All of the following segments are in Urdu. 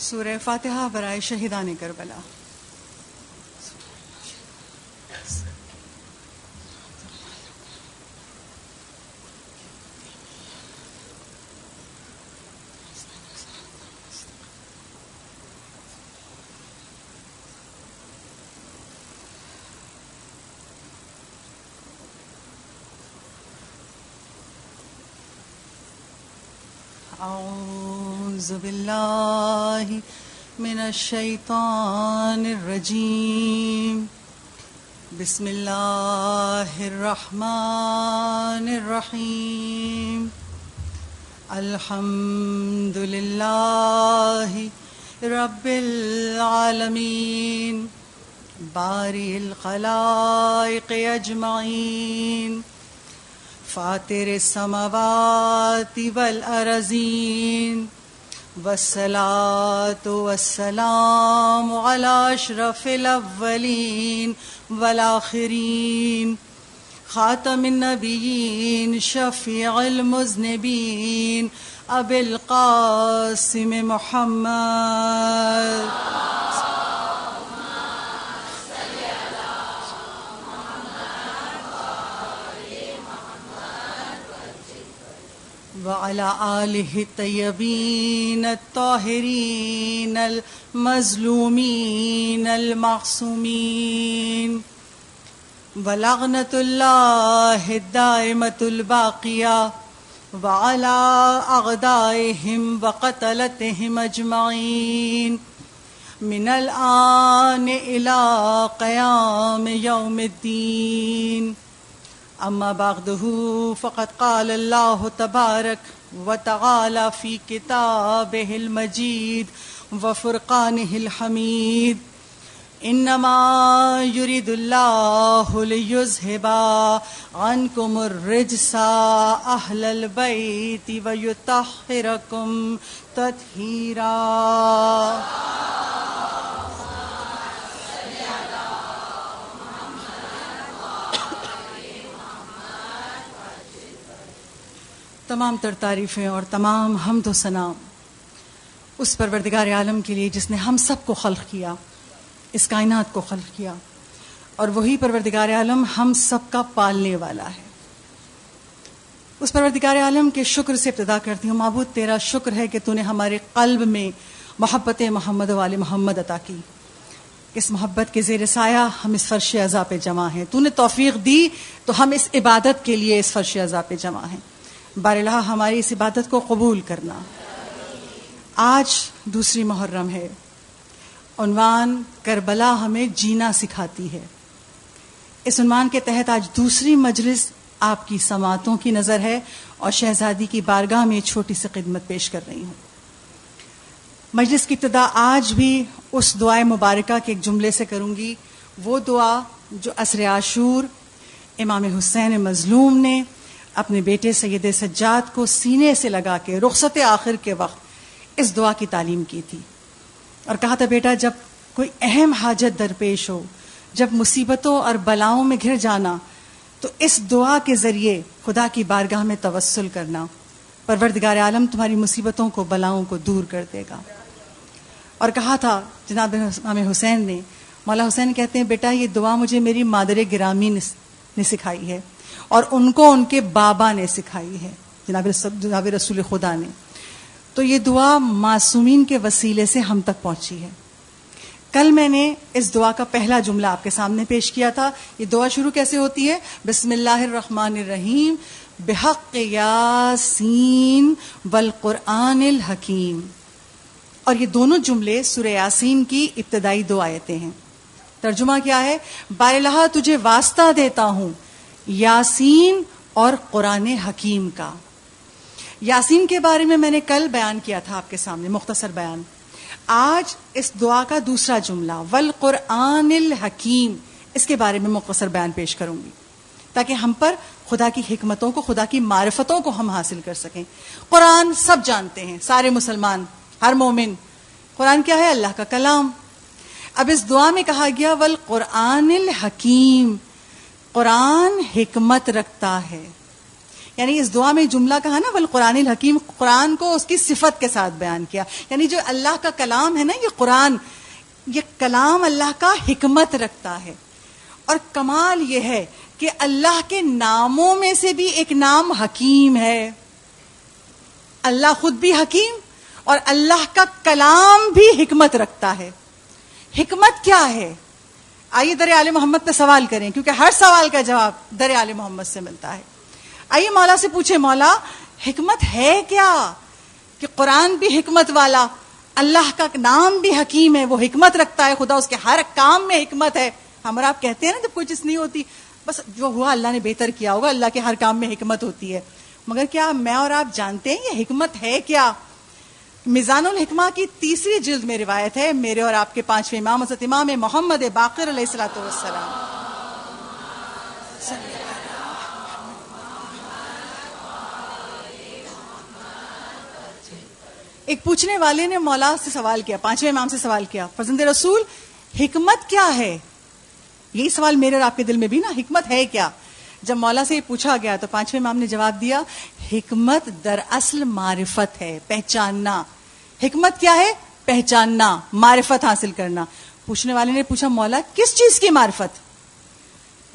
سورہ فاتحہ برائے شہیدان کربلا۔ اعوذ باللہ من الشیطان الرجیم، بسم اللہ الرحمن الرحیم، الحمد للہ رب العالمین، باری الخلائق اجمعین، فاطر السماوات والارضین، والصلاة والسلام علی اشرف الاولین والآخرین، خاتم النبیین، شفیع المذنبین، ابی القاسم محمد وعلى آلہ الطیبین الطاہرین المظلومین المعصومین، ولعنۃ اللہ الدائمۃ الباقیہ وعلى اعدائہم وقتلتہم اجمعین، من الآن الى قیام یوم الدین۔ اما بعدہ فقد قال اللہ تبارک وتعالی فی کتابہ المجید وفرقانہ الحمید، انما یرید اللہ لیذھب عنکم الرجس اہل البیت ویطہرکم تطہیرا۔ تمام تر تعریفیں اور تمام حمد و ثنا اس پروردگار عالم کے لیے جس نے ہم سب کو خلق کیا، اس کائنات کو خلق کیا، اور وہی پروردگار عالم ہم سب کا پالنے والا ہے۔ اس پروردگار عالم کے شکر سے ابتدا کرتی ہوں۔ معبود تیرا شکر ہے کہ تو نے ہمارے قلب میں محبت محمد والے محمد عطا کی۔ اس محبت کے زیر سایہ ہم اس فرش عزا پہ جمع ہیں۔ تو نے توفیق دی تو ہم اس عبادت کے لیے اس فرش عزا پہ جمع ہیں۔ بار الہ ہماری اس عبادت کو قبول کرنا۔ آج دوسری محرم ہے، عنوان کربلا ہمیں جینا سکھاتی ہے۔ اس عنوان کے تحت آج دوسری مجلس آپ کی سماعتوں کی نظر ہے اور شہزادی کی بارگاہ میں چھوٹی سی خدمت پیش کر رہی ہوں۔ مجلس کی ابتدا آج بھی اس دعائے مبارکہ کے ایک جملے سے کروں گی، وہ دعا جو عصر عاشور امام حسین مظلوم نے اپنے بیٹے سید سجاد کو سینے سے لگا کے رخصت آخر کے وقت اس دعا کی تعلیم کی تھی، اور کہا تھا بیٹا جب کوئی اہم حاجت درپیش ہو، جب مصیبتوں اور بلاؤں میں گھر جانا، تو اس دعا کے ذریعے خدا کی بارگاہ میں توسل کرنا، پروردگار عالم تمہاری مصیبتوں کو بلاؤں کو دور کر دے گا۔ اور کہا تھا جناب امام حسین نے، مولا حسین کہتے ہیں بیٹا یہ دعا مجھے میری مادر گرامی نے سکھائی ہے، اور ان کو ان کے بابا نے سکھائی ہے، جناب رسول خدا نے۔ تو یہ دعا معصومین کے وسیلے سے ہم تک پہنچی ہے۔ کل میں نے اس دعا کا پہلا جملہ آپ کے سامنے پیش کیا تھا۔ یہ دعا شروع کیسے ہوتی ہے؟ بسم اللہ الرحمن الرحیم، بحق یاسین والقرآن الحکیم۔ اور یہ دونوں جملے سورہ یاسین کی ابتدائی دو آیتیں ہیں۔ ترجمہ کیا ہے؟ بار الہ تجھے واسطہ دیتا ہوں یاسین اور قرآن حکیم کا۔ یاسین کے بارے میں نے کل بیان کیا تھا آپ کے سامنے، مختصر بیان۔ آج اس دعا کا دوسرا جملہ والقرآن الحکیم، اس کے بارے میں مختصر بیان پیش کروں گی تاکہ ہم پر خدا کی حکمتوں کو، خدا کی معرفتوں کو ہم حاصل کر سکیں۔ قرآن سب جانتے ہیں، سارے مسلمان، ہر مومن۔ قرآن کیا ہے؟ اللہ کا کلام۔ اب اس دعا میں کہا گیا والقرآن الحکیم، قرآن حکمت رکھتا ہے۔ یعنی اس دعا میں جملہ کہا نا والقرآن الحکیم، قرآن کو اس کی صفت کے ساتھ بیان کیا. یعنی جو اللہ کا کلام ہے نا، یہ قرآن، یہ کلام اللہ کا حکمت رکھتا ہے. اور کمال یہ ہے کہ اللہ کے ناموں میں سے بھی ایک نام حکیم ہے. اللہ خود بھی حکیم اور اللہ کا کلام بھی حکمت رکھتا ہے. حکمت کیا ہے؟ آئیے در آل محمد پہ سوال کریں، کیونکہ ہر سوال کا جواب در آل محمد سے ملتا ہے. آئیے مولا سے پوچھیں، مولا حکمت ہے کیا؟ کہ قرآن بھی حکمت والا، اللہ کا نام بھی حکیم ہے، وہ حکمت رکھتا ہے، خدا اس کے ہر کام میں حکمت ہے. ہم اور آپ کہتے ہیں نا جب کوئی چیز نہیں ہوتی بس جو ہوا اللہ نے بہتر کیا ہوگا، اللہ کے ہر کام میں حکمت ہوتی ہے. مگر کیا میں اور آپ جانتے ہیں یہ حکمت ہے کیا؟ میزان الحکمہ کی 3 جلد میں روایت ہے، میرے اور آپ کے 5ویں امام حضرت امام محمد باقر علیہ الصلوۃ والسلام. ایک پوچھنے والے نے مولا سے سوال کیا، 5ویں امام سے سوال کیا، فرزند رسول حکمت کیا ہے؟ یہی سوال میرے اور آپ کے دل میں بھی نا، حکمت ہے کیا؟ جب مولا سے یہ پوچھا گیا تو 5ویں امام نے جواب دیا، حکمت دراصل معرفت ہے، پہچاننا. حکمت کیا ہے؟ پہچاننا، معرفت حاصل کرنا. پوچھنے والے نے پوچھا مولا کس چیز کی معرفت؟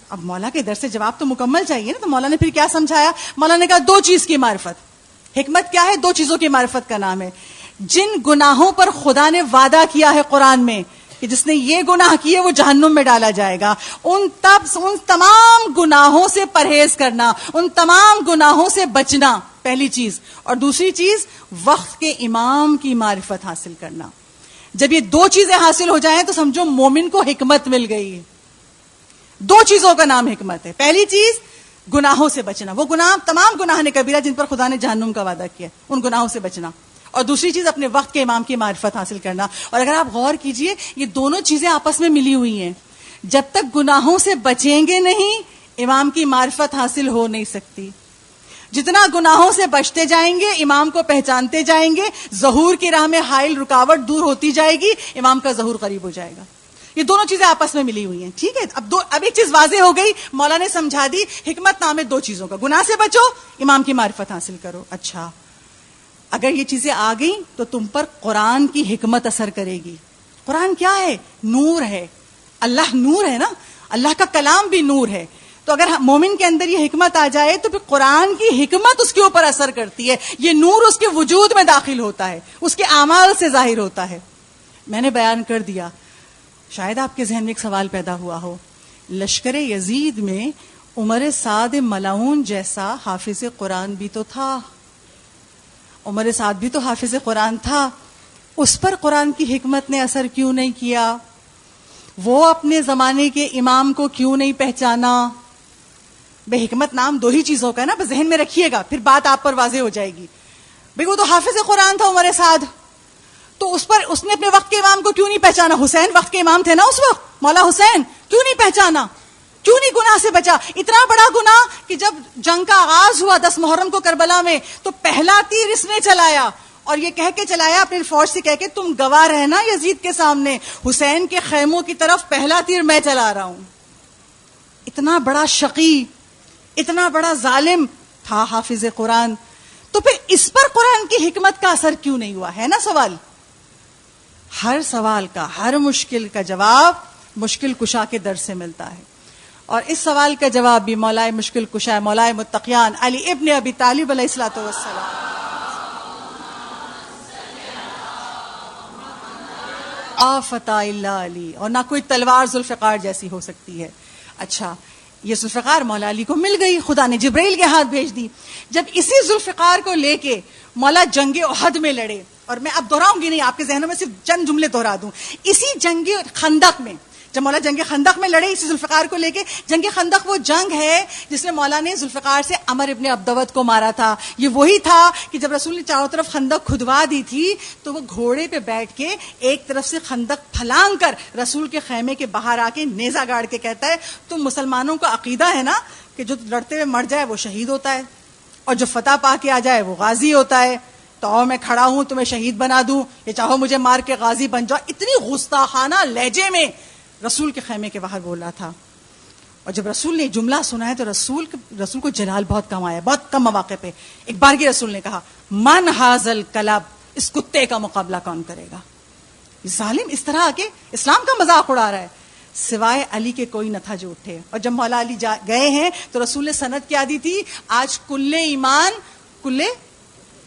اب مولا کے در سے جواب تو مکمل چاہیے نا، تو مولا نے پھر کیا سمجھایا؟ مولا نے کہا 2 چیز کی معرفت. حکمت کیا ہے؟ 2 چیزوں کی معرفت کا نام ہے. جن گناہوں پر خدا نے وعدہ کیا ہے قرآن میں کہ جس نے یہ گناہ کیے وہ جہنم میں ڈالا جائے گا، ان تمام گناہوں سے پرہیز کرنا، ان تمام گناہوں سے بچنا، پہلی چیز. اور دوسری چیز وقت کے امام کی معرفت حاصل کرنا. جب یہ 2 چیزیں حاصل ہو جائیں تو سمجھو مومن کو حکمت مل گئی. 2 چیزوں کا نام حکمت ہے. پہلی چیز گناہوں سے بچنا، وہ گناہ تمام گناہ نے کبیرہ جن پر خدا نے جہنم کا وعدہ کیا، ان گناہوں سے بچنا. اور دوسری چیز اپنے وقت کے امام کی معرفت حاصل کرنا. اور اگر آپ غور کیجئے یہ دونوں چیزیں آپس میں ملی ہوئی ہیں. جب تک گناہوں سے بچیں گے نہیں امام کی معرفت حاصل ہو نہیں سکتی. جتنا گناہوں سے بچتے جائیں گے امام کو پہچانتے جائیں گے، ظہور کی راہ میں حائل رکاوٹ دور ہوتی جائے گی، امام کا ظہور قریب ہو جائے گا. یہ دونوں چیزیں آپس میں ملی ہوئی ہیں. ٹھیک ہے، اب ایک چیز واضح ہو گئی، مولا نے سمجھا دی. حکمت نام ہے 2 چیزوں کا، گناہ سے بچو، امام کی معرفت حاصل کرو. اچھا، اگر یہ چیزیں آ گئیں تو تم پر قرآن کی حکمت اثر کرے گی. قرآن کیا ہے؟ نور ہے. اللہ نور ہے نا، اللہ کا کلام بھی نور ہے. تو اگر مومن کے اندر یہ حکمت آ جائے تو پھر قرآن کی حکمت اس کے اوپر اثر کرتی ہے. یہ نور اس کے وجود میں داخل ہوتا ہے، اس کے اعمال سے ظاہر ہوتا ہے. میں نے بیان کر دیا. شاید آپ کے ذہن میں ایک سوال پیدا ہوا ہو، لشکر یزید میں عمر سعد ملعون جیسا حافظ قرآن بھی تو تھا. عمر سعد بھی تو حافظ قرآن تھا، اس پر قرآن کی حکمت نے اثر کیوں نہیں کیا؟ وہ اپنے زمانے کے امام کو کیوں نہیں پہچانا؟ بے حکمت نام 2 ہی چیزوں کا ہے نا، بس ذہن میں رکھیے گا، پھر بات آپ پر واضح ہو جائے گی. بھئی وہ تو حافظ قرآن تھا عمر سعد، تو اس نے اپنے وقت کے امام کو کیوں نہیں پہچانا؟ حسین وقت کے امام تھے نا اس وقت، مولا حسین کیوں نہیں پہچانا؟ کیوں نہیں گناہ سے بچا؟ اتنا بڑا گناہ کہ جب جنگ کا آغاز ہوا 10 محرم کو کربلا میں تو پہلا تیر اس نے چلایا، اور یہ کہہ کے چلایا اپنی فوج سے کہہ کے تم گواہ رہنا یزید کے سامنے، حسین کے خیموں کی طرف پہلا تیر میں چلا رہا ہوں. اتنا بڑا شقی، اتنا بڑا ظالم تھا حافظ قرآن. تو پھر اس پر قرآن کی حکمت کا اثر کیوں نہیں ہوا؟ ہے نا سوال. ہر سوال کا، ہر مشکل کا جواب مشکل کشا کے در سے ملتا ہے. اور اس سوال کا جواب بھی مولا مشکل کشا، مولا متقیان علی ابن ابی طالب علیہ الصلوۃ والسلام. فتح اللہ علی، اور نہ کوئی تلوار ذوالفقار جیسی ہو سکتی ہے. اچھا، یہ ذوالفقار مولا علی کو مل گئی، خدا نے جبرائیل کے ہاتھ بھیج دی. جب اسی ذوالفقار کو لے کے مولا جنگ احد میں لڑے، اور میں اب دہراؤں گی نہیں، آپ کے ذہنوں میں صرف چند جملے دہرا دوں. اسی جنگ خندق میں جب مولا جنگ خندق میں لڑے اسی ذوالفقار کو لے کے، جنگ خندق وہ جنگ ہے جس میں مولا نے ذوالفقار سے عمر ابن عبدود کو مارا تھا. یہ وہی تھا کہ جب رسول نے چاروں طرف خندق کھدوا دی تھی تو وہ گھوڑے پہ بیٹھ کے ایک طرف سے خندق پھلانگ کر رسول کے خیمے کے باہر آ کے نیزہ گاڑ کے کہتا ہے، تم مسلمانوں کا عقیدہ ہے نا کہ جو لڑتے ہوئے مر جائے وہ شہید ہوتا ہے، اور جو فتح پا کے آ جائے وہ غازی ہوتا ہے. تو میں کھڑا ہوں تمہیں شہید بنا دوں، یہ چاہو مجھے مار کے غازی بن جاؤ. اتنی گستاخانہ لہجے میں رسول کے خیمے کے باہر بولا تھا. اور جب رسول نے جملہ سنا ہے تو رسول کو جلال بہت کم آیا, بہت کم مواقع پہ. ایک بار کی رسول نے کہا من حاضل کلب, اس کتے کا مقابلہ کون کرے گا؟ ظالم اس طرح آ کے اسلام کا مذاق اڑا رہا ہے. سوائے علی کے کوئی نہ تھا جو اٹھے. اور جب مولا علی گئے ہیں تو رسول نے سند کیا دی تھی؟ آج کل ایمان کل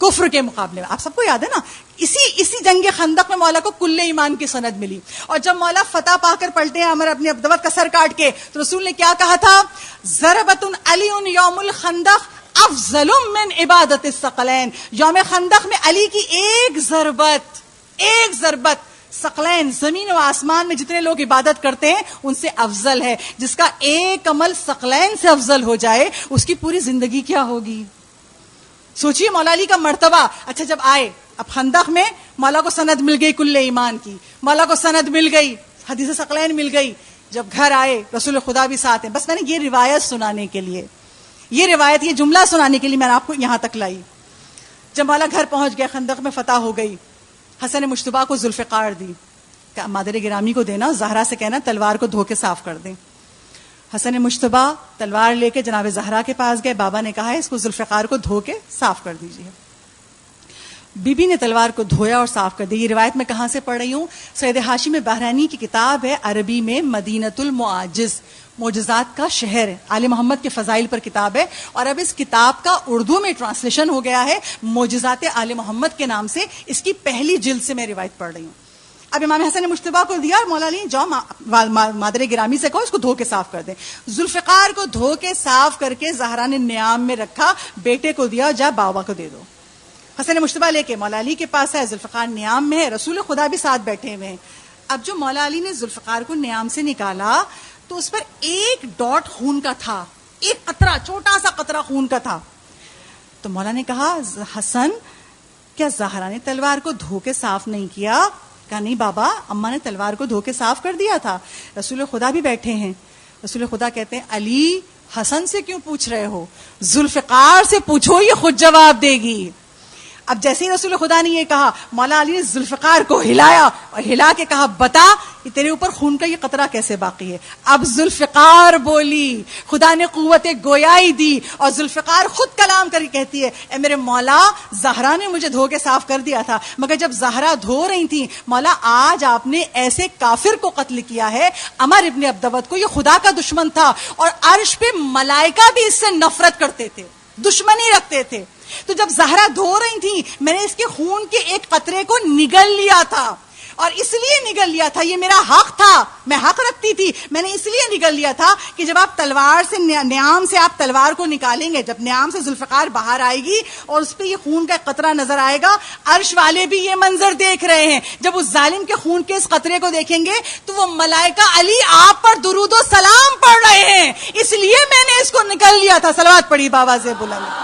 کفر کے مقابلے میں. آپ سب کو یاد ہے نا, اسی جنگ خندق میں مولا کو کل ایمان کی سند ملی. اور جب مولا فتح پا کر پلٹے ہیں عمر اپنی عبدوت کا سر کاٹ کے, تو رسول نے کیا کہا تھا؟ ضربۃ علی یوم الخندق افضل من عبادت الثقلین. یوم خندق میں علی کی ایک ضربت ثقلین, زمین و آسمان میں جتنے لوگ عبادت کرتے ہیں ان سے افضل ہے. جس کا ایک عمل ثقلین سے افضل ہو جائے اس کی پوری زندگی کیا ہوگی؟ سوچئے مولا علی کا مرتبہ. اچھا جب آئے اب خندق میں, مولا کو سند مل گئی کل ایمان کی, مولا کو سند مل گئی, حدیث ثقلین مل گئی. جب گھر آئے رسول خدا بھی ساتھ ہیں. بس میں نے یہ روایت سنانے کے لیے, یہ جملہ سنانے کے لیے میں نے آپ کو یہاں تک لائی. جب مولا گھر پہنچ گیا, خندق میں فتح ہو گئی, حسن مشتبہ کو ذوالفقار دی, مادر گرامی کو دینا, زہرا سے کہنا تلوار کو دھو کے صاف کر دیں. حسن مشتبہ تلوار لے کے جناب زہرا کے پاس گئے. بابا نے کہا ہے اس کو ذوالفقار کو دھو کے صاف کر دیجیے. بی بی نے تلوار کو دھویا اور صاف کر دی. یہ روایت میں کہاں سے پڑھ رہی ہوں؟ سید ہاشم بحرانی کی کتاب ہے, عربی میں مدینۃ المعاجز, معجزات کا شہر, آل محمد کے فضائل پر کتاب ہے. اور اب اس کتاب کا اردو میں ٹرانسلیشن ہو گیا ہے معجزات آل محمد کے نام سے. اس کی پہلی جلد سے میں روایت پڑھ رہی ہوں. اب امام حسن مشتبہ کو دیا اور مولا علی جاؤ مادر گرامی سے کہو اس کو دھو کے صاف کر دیں. ذوالفقار کو دھو کے صاف کر کے زہرا نے نیام میں رکھا, بیٹے کو دیا, جا بابا کو دے دو. حسن مشتبہ لے کے مولا علی کے پاس ہے, ذوالفقار نیام میں ہے, رسول خدا بھی ساتھ بیٹھے ہوئے ہیں. اب جو مولا علی نے ذوالفقار کو نیام سے نکالا تو اس پر ایک ڈاٹ خون کا تھا, ایک قطرہ, چھوٹا سا قطرہ خون کا تھا. تو مولا نے کہا حسن کیا زہرا نے تلوار کو دھو کے صاف نہیں کیا؟ کہا نہیں بابا, اماں نے تلوار کو دھو کے صاف کر دیا تھا. رسول خدا بھی بیٹھے ہیں. رسول خدا کہتے ہیں علی حسن سے کیوں پوچھ رہے ہو, ذوالفقار سے پوچھو, یہ خود جواب دے گی. اب جیسے ہی رسول خدا نے یہ کہا, مولا علی نے ذوالفقار کو ہلایا اور ہلا کے کہا بتا کہ تیرے اوپر خون کا یہ قطرہ کیسے باقی ہے. اب ذوالفقار بولی, خدا نے قوت گویائی دی اور ذوالفقار خود کلام کر کے کہتی ہے اے میرے مولا, زہرا نے مجھے دھو کے صاف کر دیا تھا, مگر جب زہرا دھو رہی تھی مولا آج آپ نے ایسے کافر کو قتل کیا ہے, عمر ابن عبدوت کو, یہ خدا کا دشمن تھا اور عرش پہ ملائکہ بھی اس سے نفرت کرتے تھے, دشمنی رکھتے تھے. تو جب زہرا دھو رہی تھی میں نے اس کے خون کے ایک قطرے کو نگل لیا تھا, اور اس لیے نگل لیا تھا, یہ میرا حق تھا, میں حق رکھتی تھی, میں نے اس لیے نگل لیا تھا کہ جب آپ تلوار سے نیام سے آپ تلوار کو نکالیں گے, جب نیام سے ذوالفقار باہر آئے گی اور اس پہ یہ خون کا قطرہ نظر آئے گا, عرش والے بھی یہ منظر دیکھ رہے ہیں. جب اس ظالم کے خون کے اس قطرے کو دیکھیں گے تو وہ ملائکہ علی آپ پر درود و سلام پڑھ رہے ہیں, اس لیے میں نے اس کو نکل لیا تھا. صلوات پڑھی بابا سے بلند.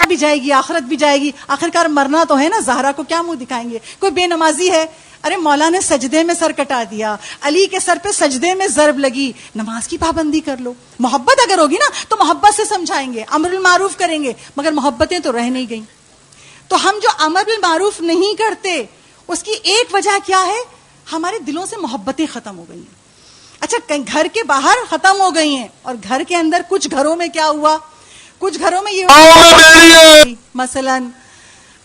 بھی جائے گی, آخرت بھی جائے گی, آخرکار مرنا تو ہے نا. زہرا کو کیا منہ دکھائیں گے؟ کوئی بے نمازی ہے, ارے مولا نے سجدے میں سر کٹا دیا, علی کے سر پہ سجدے میں ضرب لگی, نماز کی پابندی کر لو. محبت اگر ہوگی نا تو محبت سے سمجھائیں گے, امر بالمعروف کریں گے, مگر محبتیں تو رہ نہیں گئیں. تو ہم جو امر بالمعروف نہیں کرتے اس کی ایک وجہ کیا ہے؟ ہمارے دلوں سے محبتیں ختم ہو گئی ہیں. اچھا گھر کے باہر ختم ہو گئی ہیں, اور گھر کے اندر کچھ گھروں میں کیا ہوا, کچھ گھروں میں یہ مثلا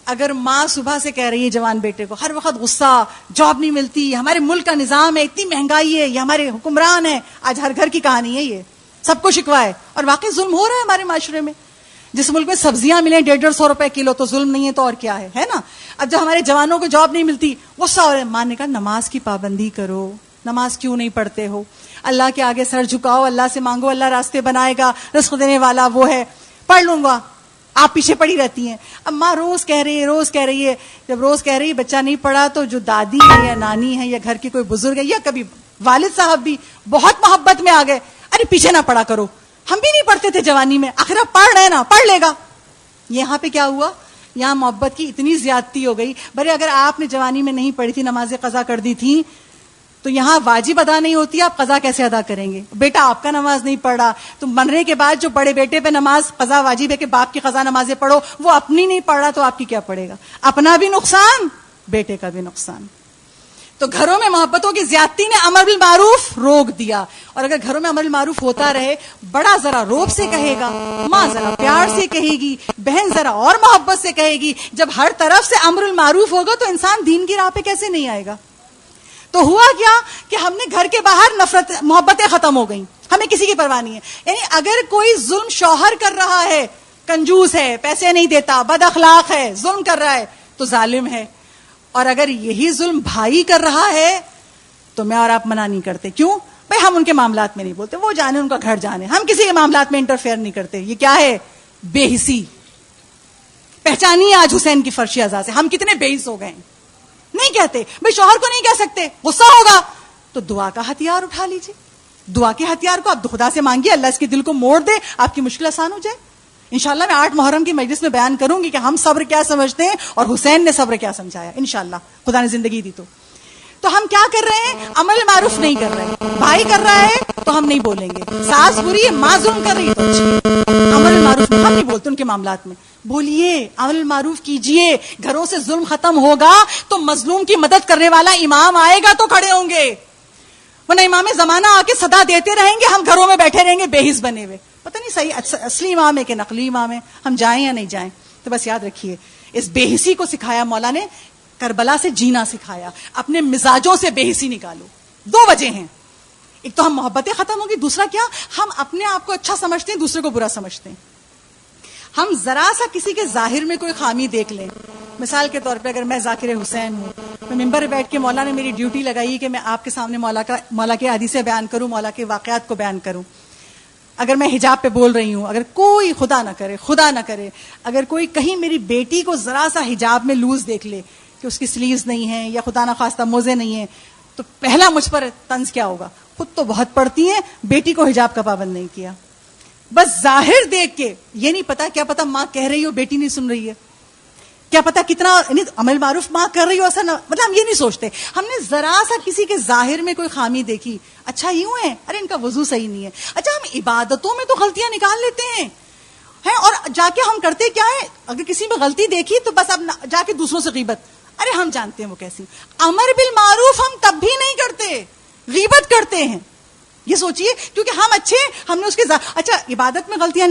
اگر ماں صبح سے کہہ رہی ہے جوان بیٹے کو, ہر وقت غصہ, جاب نہیں ملتی, ہمارے ملک کا نظام ہے, اتنی مہنگائی ہے, یہ ہمارے حکمران ہیں. آج ہر گھر کی کہانی ہے, یہ سب کو شکوا ہے, اور واقعی ظلم ہو رہا ہے ہمارے معاشرے میں. جس ملک میں سبزیاں ملیں 150 روپے کلو تو ظلم نہیں ہے تو اور کیا ہے نا. اب جب ہمارے جوانوں کو جاب نہیں ملتی غصہ ہو رہا ہے. ماں نے کہا نماز کی پابندی کرو, نماز کیوں نہیں پڑھتے ہو, اللہ کے آگے سر جھکاؤ, اللہ سے مانگو, اللہ راستے بنائے گا, رزق دینے والا وہ ہے, پڑھ لوں گا. آپ پیچھے پڑی رہتی ہیں. اب ماں روز کہہ رہی ہے, جب روز کہہ رہی ہے بچہ نہیں پڑھا تو جو دادی ہے یا نانی ہے یا گھر کے کوئی بزرگ ہے یا کبھی والد صاحب بھی بہت محبت میں آ گئے, ارے پیچھے نہ پڑھا کرو, ہم بھی نہیں پڑھتے تھے جوانی میں, آخر اب پڑھ رہے نا, پڑھ لے گا. یہاں پہ کیا ہوا, یہاں محبت کی اتنی زیادتی ہو گئی. بھلے اگر آپ نے جوانی میں نہیں پڑھی تھی, نمازیں قضا کر دی تھی, تو یہاں واجب ادا نہیں ہوتی، آپ قضا کیسے ادا کریں گے؟ بیٹا آپ کا نماز نہیں پڑھ رہا تو مرنے کے بعد جو بڑے بیٹے پہ نماز قضا واجب ہے کہ باپ کی قضا نمازیں پڑھو، وہ اپنی نہیں پڑھ رہا تو آپ کی کیا پڑے گا؟ اپنا بھی نقصان، بیٹے کا بھی نقصان. تو گھروں میں محبتوں کی زیادتی نے امر بالمعروف روک دیا. اور اگر گھروں میں امر بالمعروف ہوتا رہے، بڑا ذرا روب سے کہے گا، ماں ذرا پیار سے کہے گی، بہن ذرا اور محبت سے کہے گی، جب ہر طرف سے امر بالمعروف ہوگا تو انسان دین کی راہ پہ کیسے نہیں آئے گا؟ تو ہوا کیا کہ ہم نے گھر کے باہر نفرت، محبتیں ختم ہو گئیں، ہمیں کسی کی پرواہ نہیں ہے. یعنی اگر کوئی ظلم شوہر کر رہا ہے، کنجوس ہے، پیسے نہیں دیتا، بد اخلاق ہے، ظلم کر رہا ہے تو ظالم ہے. اور اگر یہی ظلم بھائی کر رہا ہے تو میں اور آپ منع نہیں کرتے. کیوں؟ بھائی ہم ان کے معاملات میں نہیں بولتے، وہ جانے ان کا گھر جانے، ہم کسی کے معاملات میں انٹرفیئر نہیں کرتے. یہ کیا ہے؟ بے حسی. پہچانی آج حسین کی فرشی اعضاء سے ہم کتنے بے حس ہو گئے. نہیں کہتے بھائی، شوہر کو نہیں کہہ سکتے، غصہ ہوگا تو دعا کا ہتھیار اٹھا لیجیے. دعا کے ہتھیار کو آپ خدا سے مانگیے، اللہ اس کے دل کو موڑ دے، آپ کی مشکل آسان ہو جائے. انشاءاللہ میں 8 محرم کی مجلس میں بیان کروں گی کہ ہم صبر کیا سمجھتے ہیں اور حسین نے صبر کیا سمجھایا، انشاءاللہ خدا نے زندگی دی. تو ہم کیا کر رہے ہیں؟ عمل معروف نہیں کر رہے. بھائی کر رہا ہے تو ہم نہیں بولیں گے، ساس بری ہے، ماں ظلم کر رہی ہے تو اچھی، عمل معروف ہم نہیں بولتے ان کے معاملات میں. بولیے، عمل معروف کیجئے. گھروں سے ظلم ختم ہوگا تو مظلوم کی مدد کرنے والا امام آئے گا تو کھڑے ہوں گے، ورنہ امام زمانہ آ کے صدا دیتے رہیں گے، ہم گھروں میں بیٹھے رہیں گے بے حس بنے ہوئے. پتہ نہیں صحیح اصلی امام ہے کہ نقلی امام ہے، ہم جائیں یا نہیں جائیں. تو بس یاد رکھیے، اس بے حسی کو سکھایا مولا نے، کربلا سے جینا سکھایا. اپنے مزاجوں سے بے حسی نکالو. 2 وجہ ہیں، ایک تو ہم محبتیں ختم ہوگی، دوسرا کیا، ہم اپنے آپ کو اچھا سمجھتے ہیں، دوسرے کو برا سمجھتے ہیں. ہم ذرا سا کسی کے ظاہر میں کوئی خامی دیکھ لیں. مثال کے طور پہ اگر میں ذاکر حسین ہوں، میں ممبر پہ بیٹھ کے، مولا نے میری ڈیوٹی لگائی کہ میں آپ کے سامنے مولا کے حدیثیں بیان کروں، مولا کے واقعات کو بیان کروں. اگر میں حجاب پہ بول رہی ہوں، اگر کوئی خدا نہ کرے اگر کوئی کہیں میری بیٹی کو ذرا سا حجاب میں لوز دیکھ لے کہ اس کی سلیوز نہیں ہیں یا خدا نہ خواستہ موزے نہیں ہیں، تو پہلا مجھ پر طنز کیا ہوگا؟ خود تو بہت پڑھتی ہیں، بیٹی کو حجاب کا پابند نہیں کیا. بس ظاہر دیکھ کے، یہ نہیں پتا، کیا پتا ماں کہہ رہی ہو بیٹی نہیں سن رہی ہے، کیا پتا کتنا عمل معروف ماں کر رہی ہو، ایسا مطلب ہم یہ نہیں سوچتے. ہم نے ذرا سا کسی کے ظاہر میں کوئی خامی دیکھی، اچھا یوں ہے، ارے ان کا وضو صحیح نہیں ہے، اچھا ہم عبادتوں میں تو غلطیاں نکال لیتے ہیں اور جا کے ہم کرتے کیا ہے، اگر کسی میں غلطی دیکھی تو بس اب جا کے دوسروں سے غیبت، ارے ہم جانتے ہیں وہ کیسی. امر بالمعروف ہم تب بھی نہیں کرتے، غیبت کرتے ہیں. یہ سوچئے، کیونکہ ہم اچھے، ہم نے اس کے اچھا عبادت میں غلطیاں